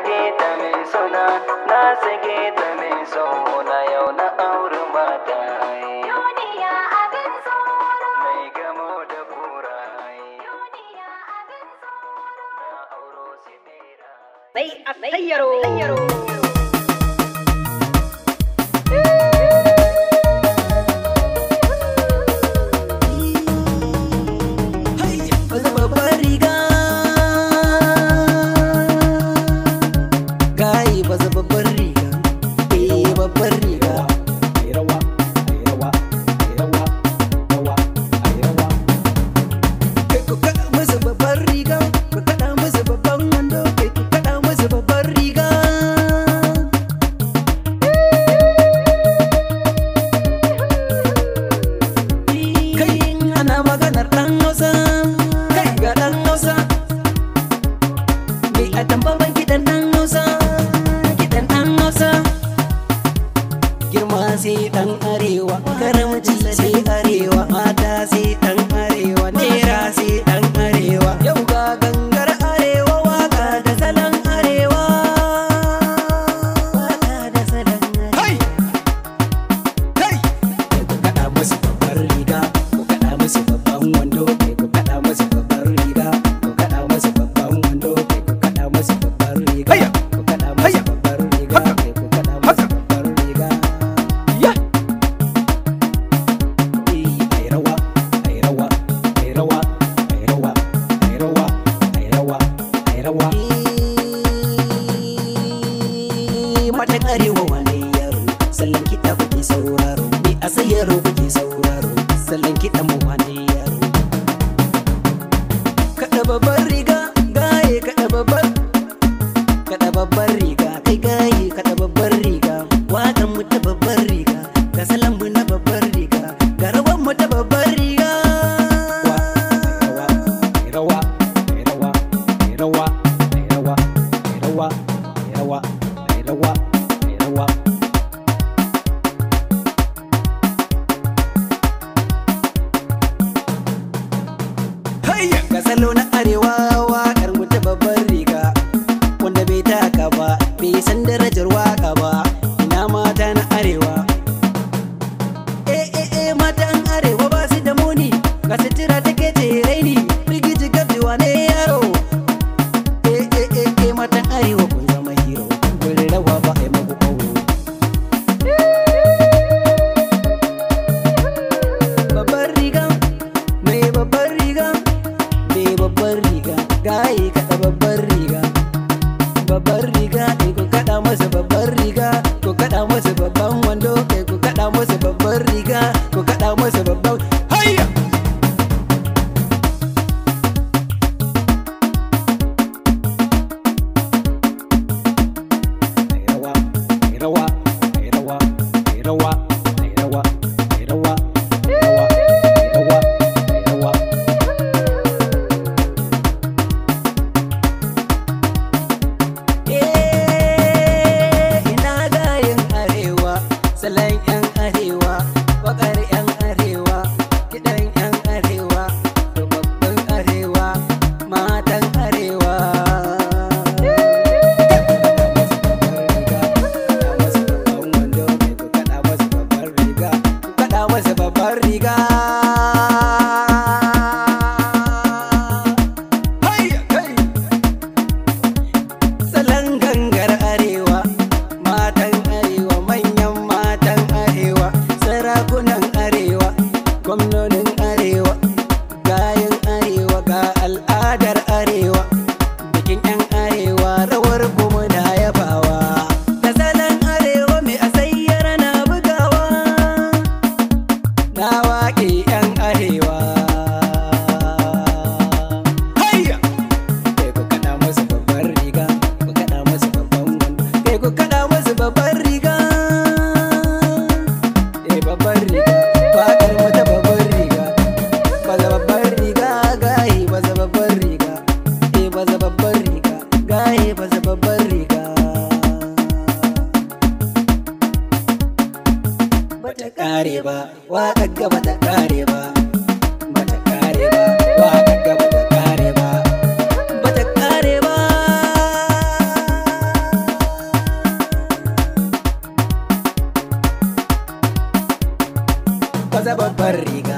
sake ta mai suna, na sake ta mai suna, yau na auri mata. Duniya abin tsoro. Mai gamo da kura. Duniya abin tsoro. Na auro sibira. Sai a sayyaro. Sai dan arewa, karamci sai arewa, mata sai dan arewa, nera sai dan arewa. Yau ga gangar arewa, waka da salon arewa, waka da salon arewa. Ku kaɗa musu babbar riga, ku kaɗa musu babban wando, ku kaɗa musu babbar riga, ku kaɗa musu babban wando, ku kaɗa musu babbar riga, ku kaɗa musu babbar riga, ku kaɗa musu babbar riga. Matan arewa wane yaro, sallan kiɗa kuke sauraro, ni a sayaro kuke sauraro, sallan kiɗa mu wane yaro. Kaɗa babbar riga, gaye kaɗa babbar riga, kai gaye kaɗa babbar riga, waƙan mu ta babbar riga, ga sallan mu na babbar riga, ga rawan mu ta babbar riga. Rawa, rawa, rawa, rawa, rawa, rawa, rawa, rawa. Ga salo na arewa, waƙar mu ta babbar riga, wanda bai taka ba, bai san darajar waƙa ba, ina mata na arewa. Matan arewa ba su da muni, ga sutura take ce raini, rigiji gabjewa ne yaro. Matan arewa kun zama hero, kun rawa ba a yi maku ƙauro. Babbar riga, mai babbar riga, mai babbar riga, gaye kaɗa babbar riga. Babbar riga, ku kaɗa masa babbar riga, ku kaɗa masa babban wando, ku kaɗa masa babbar riga, ku kaɗa masa babban hayya. Rawa, rawa, rawa, rawa, rawa, rawa, rawa, rawa. Ina gayin arewa, salon 'yan arewa, waƙar 'yan arewa, kiɗan 'yan arewa, babban arewa, matan arewa. Babbar riga, salon gangar arewa, matan arewa, manyan matan arewa, sarakunan arewa, gwamnonin arewa, gayin arewa, ga al'adar arewa, bikin 'yan arewa, rawar kuma da yabawa. Da salon arewa mai asayyara na bugawa, na waƙe 'yan arewa. Hayya! Kai ku kaɗa musu babbar riga, ku kaɗa musu babban wando, kai ku kaɗa musu babbar riga. Babbar riga, faɗar mu ta babbar riga, baza babbar riga, gaye baza babbar riga, baza babbar riga, gaye baza babbar riga. Bata ƙare ba, waƙar ga bata ƙare ba, bata ƙare ba, waƙar ga bata ƙare ba, bata ƙare ba. maza babbar riga